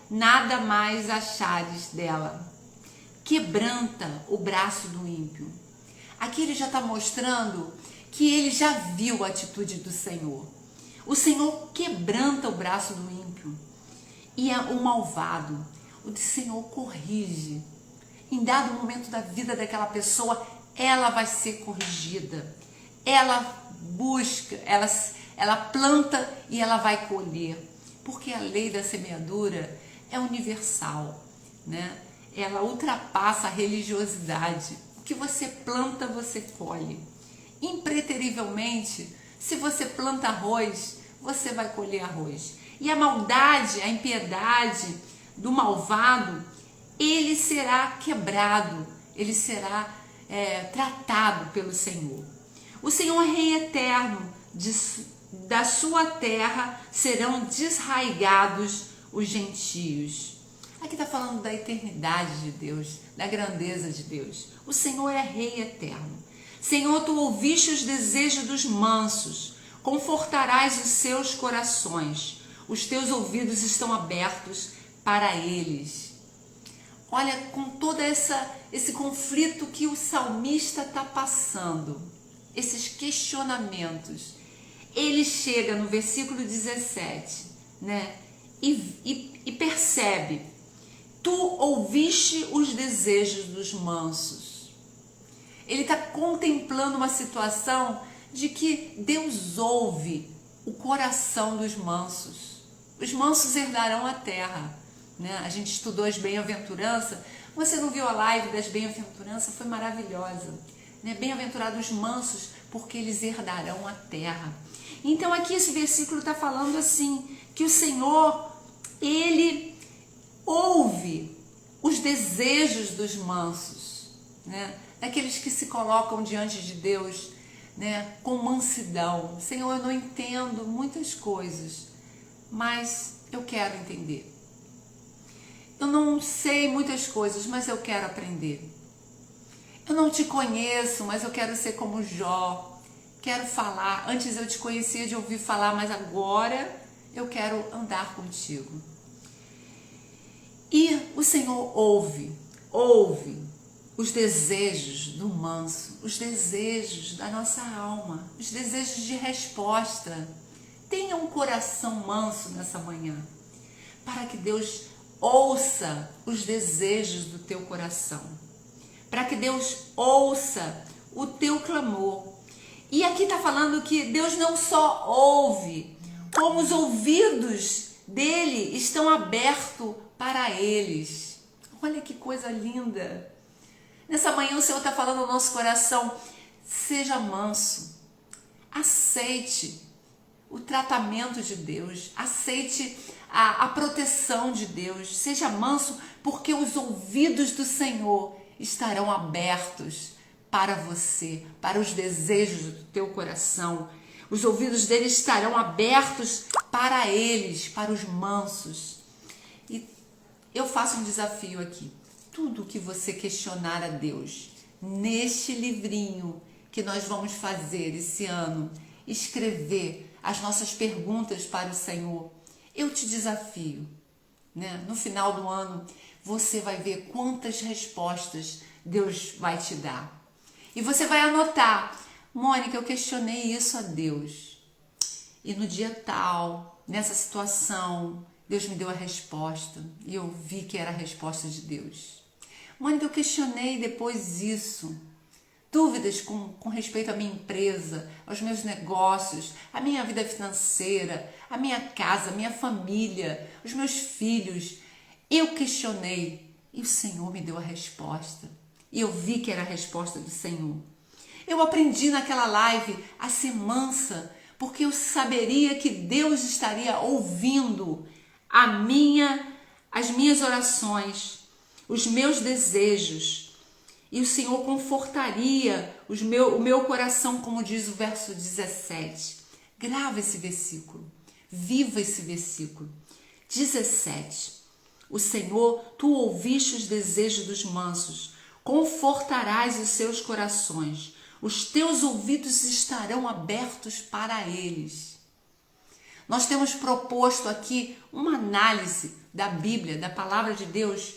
nada mais achares dela. Quebranta o braço do ímpio. Aqui ele já está mostrando que ele já viu a atitude do Senhor. O Senhor quebranta o braço do ímpio e o malvado. O Senhor corrige. Em dado momento da vida daquela pessoa, ela vai ser corrigida. Ela busca, ela planta e ela vai colher. Porque a lei da semeadura é universal, né? Ela ultrapassa a religiosidade. O que você planta, você colhe. Impreterivelmente, se você planta arroz, você vai colher arroz. E a maldade, a impiedade do malvado, ele será quebrado, ele será tratado pelo Senhor. O Senhor é Rei eterno, da sua terra serão desraigados os gentios. Aqui está falando da eternidade de Deus, da grandeza de Deus. O Senhor é Rei eterno. Senhor, tu ouviste os desejos dos mansos, confortarás os seus corações. Os teus ouvidos estão abertos para eles. Olha, com todo esse conflito que o salmista está passando, esses questionamentos, ele chega no versículo 17, né? E percebe: tu ouviste os desejos dos mansos. Ele está contemplando uma situação de que Deus ouve o coração dos mansos. Os mansos herdarão a terra, né? A gente estudou as bem-aventuranças. Você não viu a live das bem-aventuranças? Foi maravilhosa, né? Bem-aventurados os mansos, porque eles herdarão a terra. Então aqui esse versículo está falando assim, que o Senhor, ele ouve os desejos dos mansos, né? Daqueles que se colocam diante de Deus, né? Com mansidão. Senhor, eu não entendo muitas coisas, mas eu quero entender. Eu não sei muitas coisas, mas eu quero aprender. Eu não te conheço, mas eu quero ser como Jó. Quero falar. Antes eu te conhecia de ouvir falar, mas agora eu quero andar contigo. E o Senhor ouve os desejos do manso, os desejos da nossa alma, os desejos de resposta. Tenha um coração manso nessa manhã, para que Deus ouça os desejos do teu coração, para que Deus ouça o teu clamor. E aqui está falando que Deus não só ouve, como os ouvidos dele estão abertos para eles. Olha que coisa linda! Nessa manhã o Senhor está falando ao nosso coração: seja manso, aceite o tratamento de Deus, aceite a proteção de Deus, seja manso, porque os ouvidos do Senhor estarão abertos para você, para os desejos do teu coração. Os ouvidos dele estarão abertos para eles, para os mansos. E eu faço um desafio aqui. Tudo que você questionar a Deus, neste livrinho que nós vamos fazer esse ano, escrever as nossas perguntas para o Senhor, eu te desafio, né? No final do ano, você vai ver quantas respostas Deus vai te dar. E você vai anotar: Mônica, eu questionei isso a Deus. E no dia tal, nessa situação, Deus me deu a resposta. E eu vi que era a resposta de Deus. Mônica, eu questionei depois isso. Dúvidas com respeito à minha empresa, aos meus negócios, à minha vida financeira, à minha casa, à minha família, os meus filhos. Eu questionei e o Senhor me deu a resposta. E eu vi que era a resposta do Senhor. Eu aprendi naquela live a ser mansa, porque eu saberia que Deus estaria ouvindo as minhas orações, os meus desejos, e o Senhor confortaria o meu coração, como diz o verso 17. Grava esse versículo, viva esse versículo. 17. O Senhor, tu ouviste os desejos dos mansos, confortarás os seus corações, os teus ouvidos estarão abertos para eles. Nós temos proposto aqui uma análise da Bíblia, da palavra de Deus,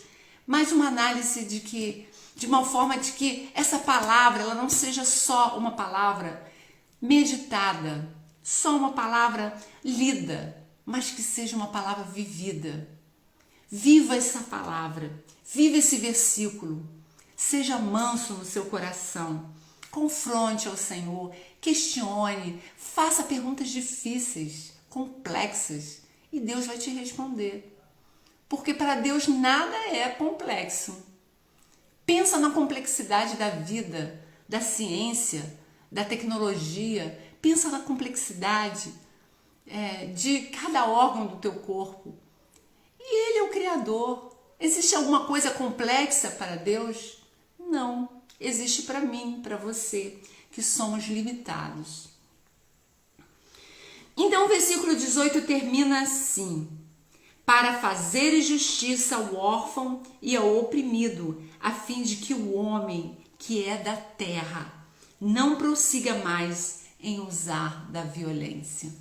mas uma análise de uma forma de que essa palavra ela não seja só uma palavra meditada, só uma palavra lida, mas que seja uma palavra vivida. Viva essa palavra, viva esse versículo, seja manso no seu coração, confronte ao Senhor, questione, faça perguntas difíceis, complexas, e Deus vai te responder. Porque para Deus nada é complexo. Pensa na complexidade da vida, da ciência, da tecnologia, pensa na complexidade de cada órgão do teu corpo. E Ele é o Criador. Existe alguma coisa complexa para Deus? Não. Existe para mim, para você, que somos limitados. Então o versículo 18 termina assim: para fazer justiça ao órfão e ao oprimido, a fim de que o homem que é da terra não prossiga mais em usar da violência.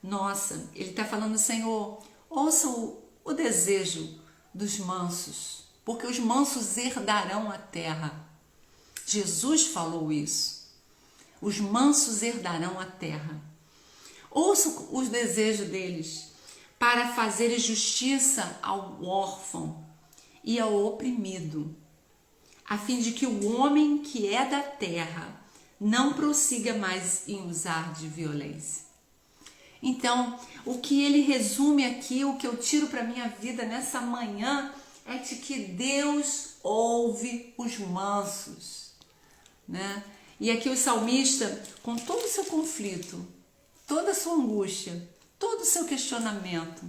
Nossa, ele está falando, Senhor, ouça o desejo dos mansos, porque os mansos herdarão a terra. Jesus falou isso. Os mansos herdarão a terra. Ouça os desejos deles para fazer justiça ao órfão e ao oprimido, a fim de que o homem que é da terra não prossiga mais em usar de violência. Então, o que ele resume aqui, o que eu tiro para minha vida nessa manhã, é de que Deus ouve os mansos, né? E aqui o salmista, com todo o seu conflito, toda a sua angústia, todo o seu questionamento,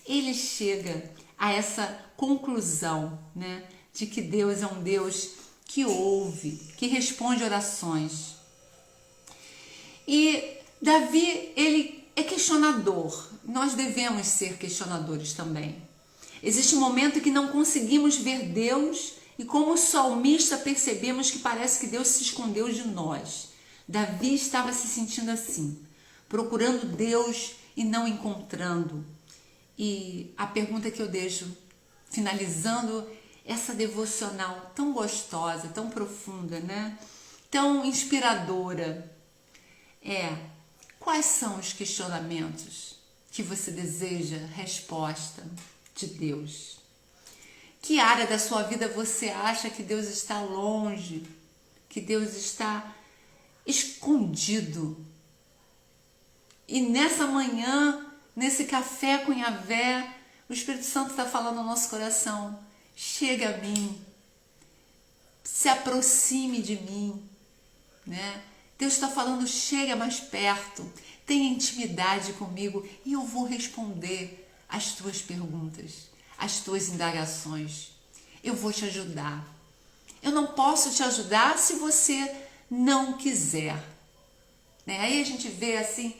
ele chega a essa conclusão, né, de que Deus é um Deus que ouve, que responde orações. E Davi, ele é questionador. Nós devemos ser questionadores também. Existe um momento que não conseguimos ver Deus e, como salmista, percebemos que parece que Deus se escondeu de nós. Davi estava se sentindo assim, procurando Deus e não encontrando. E a pergunta que eu deixo, finalizando essa devocional tão gostosa, tão profunda, né? Tão inspiradora, quais são os questionamentos que você deseja resposta de Deus? Que área da sua vida você acha que Deus está longe, que Deus está escondido? E nessa manhã, nesse café com Yahvé, o Espírito Santo está falando ao nosso coração: chega a mim, se aproxime de mim, né? Deus está falando: chega mais perto, tenha intimidade comigo e eu vou responder as tuas perguntas, as tuas indagações. Eu vou te ajudar. Eu não posso te ajudar se você não quiser, né? Aí a gente vê assim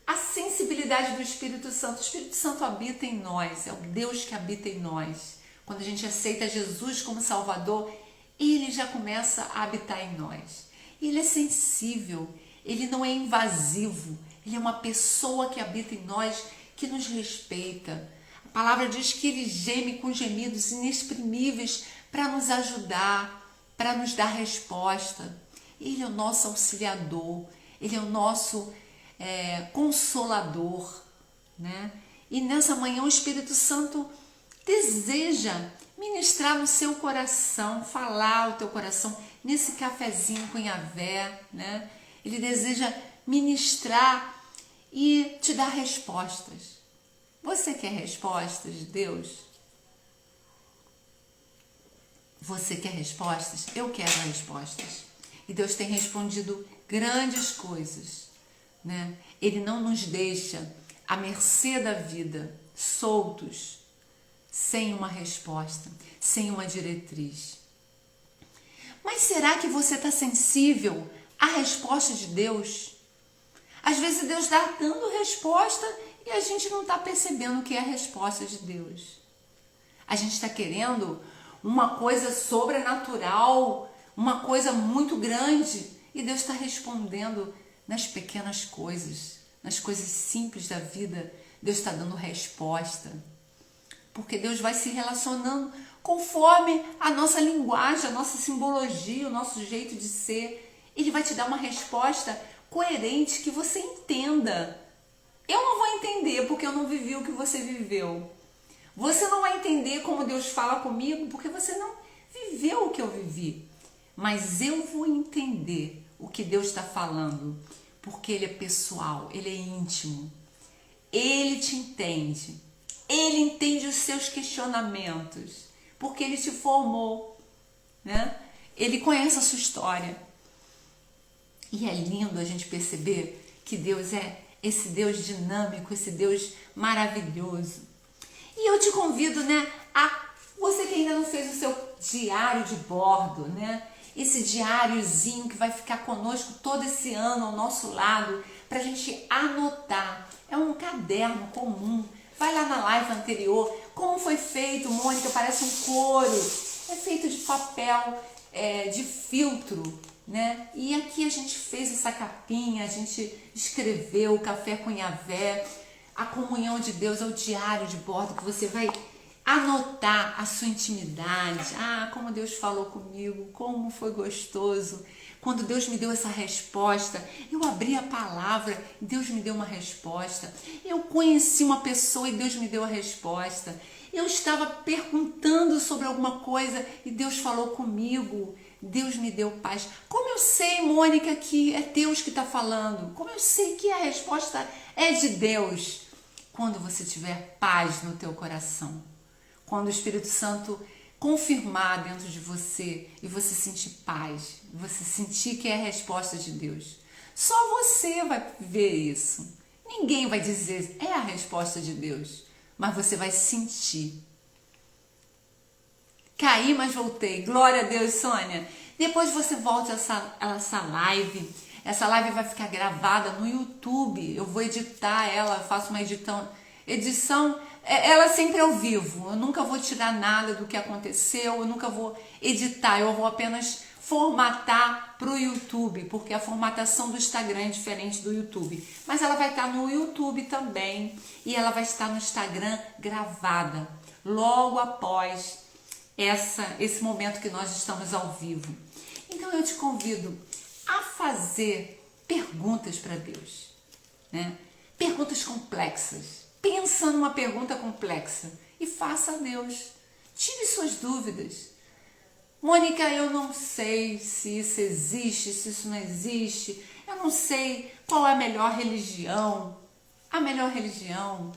a sensibilidade do Espírito Santo. O Espírito Santo habita em nós, é o Deus que habita em nós. Quando a gente aceita Jesus como Salvador, Ele já começa a habitar em nós. Ele é sensível, Ele não é invasivo, Ele é uma pessoa que habita em nós, que nos respeita. A palavra diz que Ele geme com gemidos inexprimíveis para nos ajudar, para nos dar resposta. Ele é o nosso auxiliador, Ele é o nosso consolador, né? E nessa manhã o Espírito Santo deseja ministrar no seu coração, falar ao teu coração, nesse cafezinho com Yahvé, né? Ele deseja ministrar e te dar respostas. Você quer respostas de Deus? Você quer respostas? Eu quero respostas. E Deus tem respondido grandes coisas, né? Ele não nos deixa à mercê da vida, soltos, sem uma resposta, sem uma diretriz. Mas será que você está sensível à resposta de Deus? Às vezes Deus está dando resposta e a gente não está percebendo o que é a resposta de Deus. A gente está querendo uma coisa sobrenatural, uma coisa muito grande, e Deus está respondendo nas pequenas coisas, nas coisas simples da vida. Deus está dando resposta, porque Deus vai se relacionando conforme a nossa linguagem, a nossa simbologia, o nosso jeito de ser. Ele vai te dar uma resposta coerente que você entenda. Eu não vou entender porque eu não vivi o que você viveu. Você não vai entender como Deus fala comigo porque você não viveu o que eu vivi. Mas eu vou entender o que Deus está falando, porque Ele é pessoal, Ele é íntimo. Ele te entende. Ele entende os seus questionamentos, porque Ele te formou, né? Ele conhece a sua história. E é lindo a gente perceber que Deus é esse Deus dinâmico, esse Deus maravilhoso. E eu te convido, né, a você que ainda não fez o seu diário de bordo, né? Esse diáriozinho que vai ficar conosco todo esse ano ao nosso lado, para a gente anotar. É um caderno comum. Vai lá na live anterior. Como foi feito, Mônica? Parece um couro. É feito de papel, de filtro, né? E aqui a gente fez essa capinha, a gente escreveu o Café com Yahvé. A comunhão de Deus é o diário de bordo que você vai anotar a sua intimidade. Ah, como Deus falou comigo, como foi gostoso. Quando Deus me deu essa resposta, eu abri a palavra e Deus me deu uma resposta. Eu conheci uma pessoa e Deus me deu a resposta. Eu estava perguntando sobre alguma coisa e Deus falou comigo. Deus me deu paz. Como eu sei, Mônica, que é Deus que está falando? Como eu sei que a resposta é de Deus? Quando você tiver paz no teu coração. Quando o Espírito Santo confirmar dentro de você e você sentir paz, você sentir que é a resposta de Deus. Só você vai ver isso. Ninguém vai dizer é a resposta de Deus, mas você vai sentir. Caí, mas voltei. Glória a Deus, Sônia. Depois você volta essa live. Essa live vai ficar gravada no YouTube. Eu vou editar ela, faço uma edição. Ela é sempre ao vivo. Eu nunca vou tirar nada do que aconteceu, eu nunca vou editar, eu vou apenas formatar para o YouTube, porque a formatação do Instagram é diferente do YouTube. Mas ela vai estar no YouTube também e ela vai estar no Instagram gravada, logo após esse momento que nós estamos ao vivo. Então eu te convido a fazer perguntas para Deus, né? Perguntas complexas. Pensa numa pergunta complexa e faça a Deus. Tire suas dúvidas. Mônica, eu não sei se isso existe, se isso não existe. Eu não sei qual é a melhor religião. A melhor religião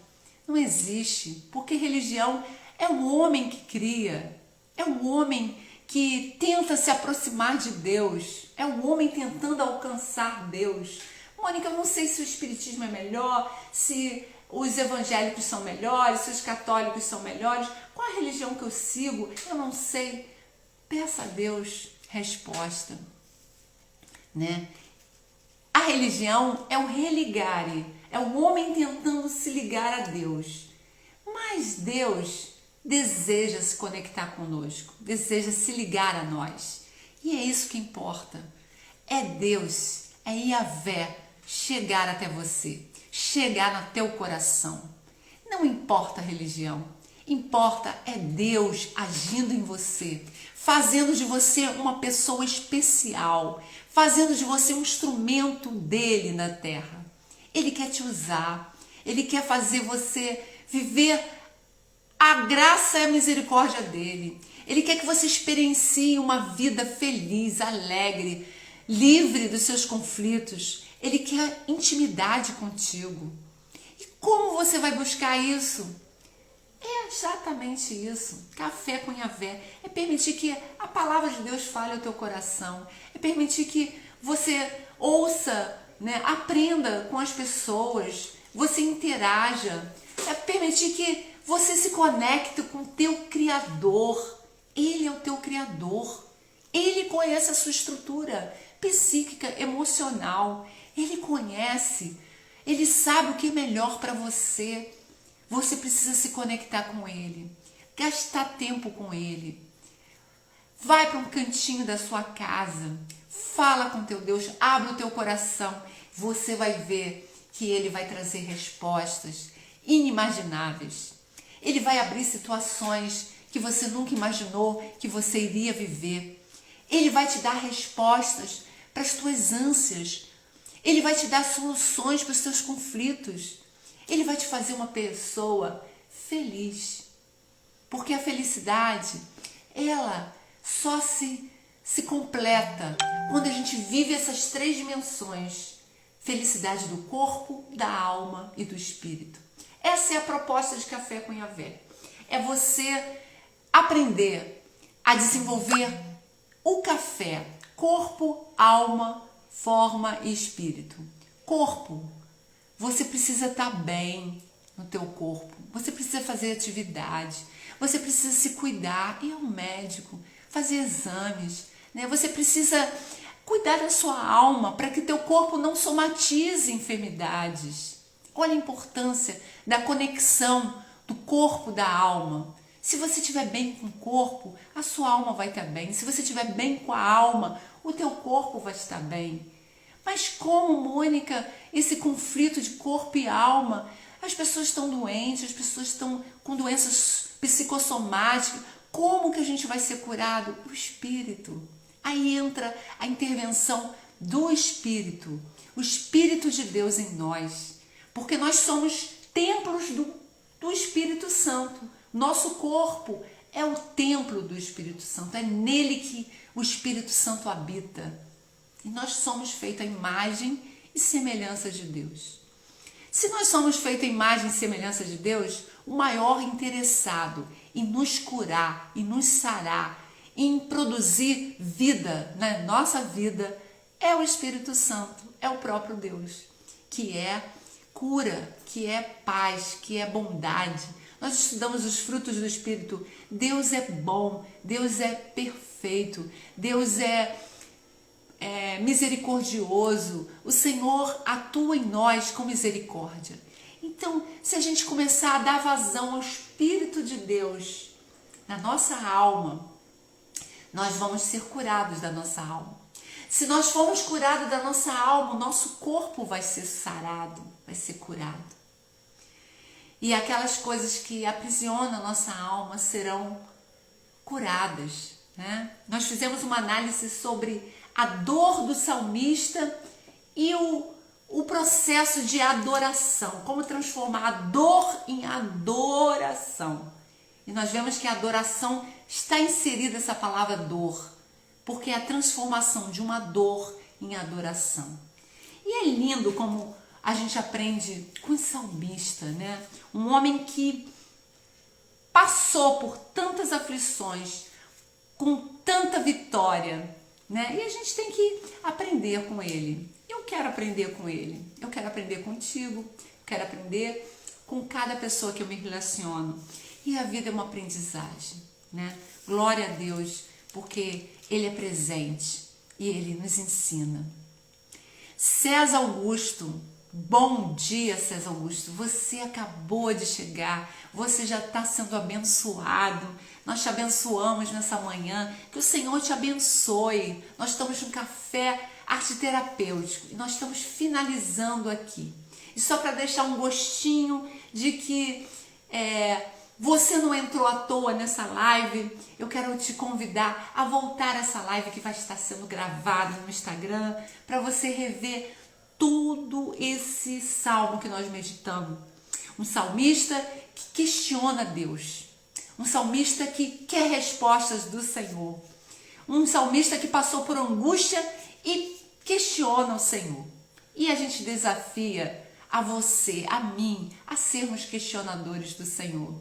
não existe, porque religião é o homem que cria. É o homem que tenta se aproximar de Deus. É o homem tentando alcançar Deus. Mônica, eu não sei se o espiritismo é melhor, se os evangélicos são melhores, se os católicos são melhores. Qual a religião que eu sigo? Eu não sei. Peça a Deus resposta, né? A religião é o religare, é o homem tentando se ligar a Deus. Mas Deus deseja se conectar conosco, deseja se ligar a nós. E é isso que importa. É Deus, é Yahvé chegar até você, chegar no teu coração. Não importa a religião, importa é Deus agindo em você, fazendo de você uma pessoa especial, fazendo de você um instrumento dele na terra. Ele quer te usar, ele quer fazer você viver a graça e a misericórdia dele. Ele quer que você experiencie uma vida feliz, alegre, livre dos seus conflitos. Ele quer intimidade contigo. E como você vai buscar isso? É exatamente isso. Café com Yahvé é permitir que a palavra de Deus fale ao teu coração. É permitir que você ouça, né? Aprenda com as pessoas. Você interaja. É permitir que você se conecte com o teu Criador. Ele é o teu Criador. Ele conhece a sua estrutura psíquica, emocional. Ele conhece. Ele sabe o que é melhor para você. Você precisa se conectar com Ele. Gastar tempo com Ele. Vai para um cantinho da sua casa. Fala com teu Deus. Abre o teu coração. Você vai ver que Ele vai trazer respostas inimagináveis. Ele vai abrir situações que você nunca imaginou que você iria viver. Ele vai te dar respostas para as tuas ânsias. Ele vai te dar soluções para os teus conflitos. Ele vai te fazer uma pessoa feliz. Porque a felicidade, ela só se completa quando a gente vive essas 3 dimensões. Felicidade do corpo, da alma e do espírito. Essa é a proposta de Café com Yahvé. É você aprender a desenvolver o café, corpo, alma, forma e espírito. Corpo, você precisa estar bem no teu corpo, você precisa fazer atividade, você precisa se cuidar, ir ao médico, fazer exames, né? Você precisa cuidar da sua alma para que teu corpo não somatize enfermidades. Olha a importância da conexão do corpo da alma. Se você estiver bem com o corpo, a sua alma vai estar bem. Se você estiver bem com a alma, o teu corpo vai estar bem. Mas como, Mônica, esse conflito de corpo e alma? As pessoas estão doentes, as pessoas estão com doenças psicossomáticas. Como que a gente vai ser curado? O Espírito. Aí entra a intervenção do Espírito. O Espírito de Deus em nós. Porque nós somos templos do Espírito Santo. Nosso corpo é o templo do Espírito Santo. É nele que o Espírito Santo habita. E nós somos feitos à imagem e semelhança de Deus. Se nós somos feitos à imagem e semelhança de Deus, o maior interessado em nos curar, em nos sarar, em produzir vida na nossa vida é o Espírito Santo, é o próprio Deus, que é cura, que é paz, que é bondade. Nós estudamos os frutos do Espírito. Deus é bom, Deus é perfeito, Deus é misericordioso. O Senhor atua em nós com misericórdia. Então, se a gente começar a dar vazão ao Espírito de Deus na nossa alma, nós vamos ser curados da nossa alma. Se nós formos curados da nossa alma, o nosso corpo vai ser sarado, vai ser curado. E aquelas coisas que aprisionam a nossa alma serão curadas, né? Nós fizemos uma análise sobre a dor do salmista e o processo de adoração, como transformar a dor em adoração. E nós vemos que a adoração está inserida essa palavra dor, porque é a transformação de uma dor em adoração. E é lindo como a gente aprende com o salmista, né? Um homem que passou por tantas aflições, com tanta vitória, né? E a gente tem que aprender com ele. Eu quero aprender com ele. Eu quero aprender contigo. Quero aprender com cada pessoa que eu me relaciono. E a vida é uma aprendizagem, né? Glória a Deus, porque Ele é presente e Ele nos ensina. César Augusto, bom dia, César Augusto. Você acabou de chegar, você já está sendo abençoado. Nós te abençoamos nessa manhã, que o Senhor te abençoe. Nós estamos no café arte terapêutico e nós estamos finalizando aqui. E só para deixar um gostinho de que você não entrou à toa nessa live, eu quero te convidar a voltar a essa live que vai estar sendo gravada no Instagram, para você rever tudo esse salmo que nós meditamos. Um salmista que questiona Deus. Um salmista que quer respostas do Senhor. Um salmista que passou por angústia e questiona o Senhor. E a gente desafia a você, a mim, a sermos questionadores do Senhor.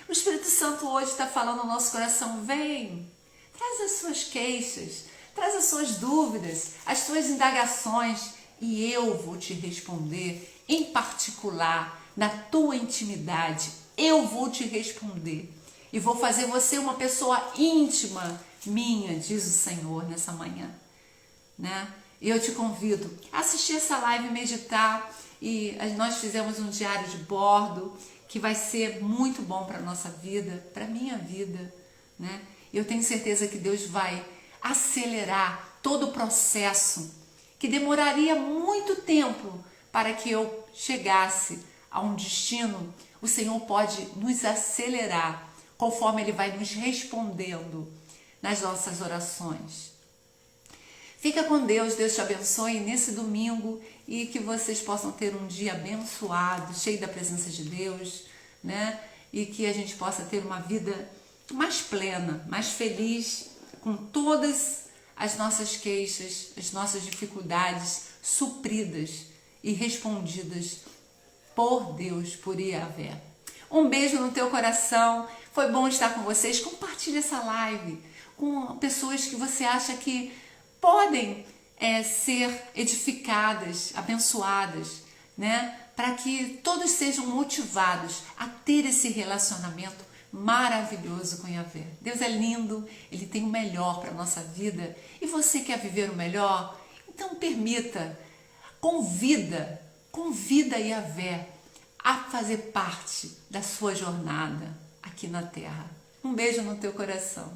O Espírito Santo hoje está falando no nosso coração, vem, traz as suas queixas, traz as suas dúvidas, as suas indagações e eu vou te responder em particular, na tua intimidade. Eu vou te responder e vou fazer você uma pessoa íntima minha, diz o Senhor nessa manhã, né? Eu te convido a assistir essa live, meditar, e nós fizemos um diário de bordo que vai ser muito bom para a nossa vida, para a minha vida, né? Eu tenho certeza que Deus vai acelerar todo o processo que demoraria muito tempo para que eu chegasse a um destino. O Senhor pode nos acelerar conforme Ele vai nos respondendo nas nossas orações. Fica com Deus, Deus te abençoe nesse domingo e que vocês possam ter um dia abençoado, cheio da presença de Deus, né? E que a gente possa ter uma vida mais plena, mais feliz, com todas as nossas queixas, as nossas dificuldades supridas e respondidas por Deus, por Yahvé. Um beijo no teu coração, foi bom estar com vocês. Compartilhe essa live com pessoas que você acha que podem ser edificadas, abençoadas, né? Para que todos sejam motivados a ter esse relacionamento maravilhoso com Yahvé. Deus é lindo, Ele tem o melhor para a nossa vida e você quer viver o melhor? Então permita, convida Yahvé a fazer parte da sua jornada aqui na Terra. Um beijo no teu coração.